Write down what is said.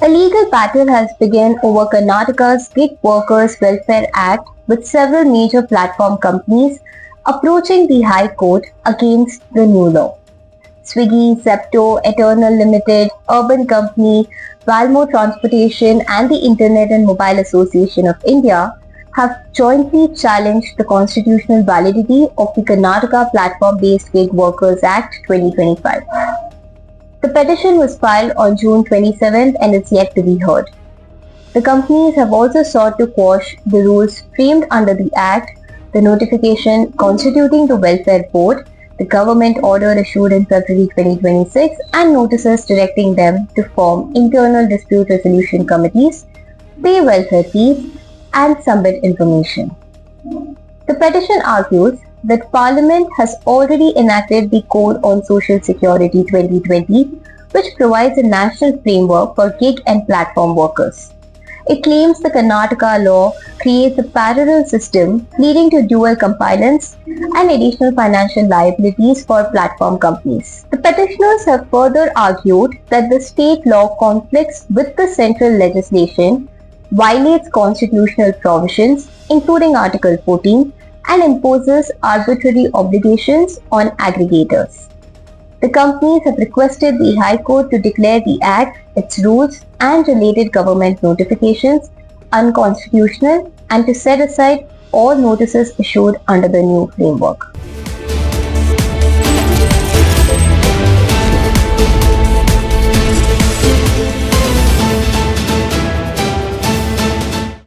A legal battle has begun over Karnataka's Gig Workers Welfare Act, with several major platform companies approaching the High Court against the new law. Swiggy, Zepto, Eternal Limited, Urban Company, Valmo Transportation and the Internet and Mobile Association of India have jointly challenged the constitutional validity of the Karnataka Platform-Based Gig Workers Act 2025. The petition was filed on June 27th and is yet to be heard. The companies have also sought to quash the rules framed under the Act, the notification constituting the Welfare Board, the government order issued in February 2026, and notices directing them to form internal dispute resolution committees, pay welfare fees, and submit information. The petition argues that Parliament has already enacted the Code on Social Security 2020, which provides a national framework for gig and platform workers. It claims the Karnataka law creates a parallel system leading to dual compliance and additional financial liabilities for platform companies. The petitioners have further argued that the state law conflicts with the central legislation, violates constitutional provisions, including Article 14, and imposes arbitrary obligations on aggregators. The companies have requested the High Court to declare the Act, its rules, and related government notifications unconstitutional and to set aside all notices issued under the new framework.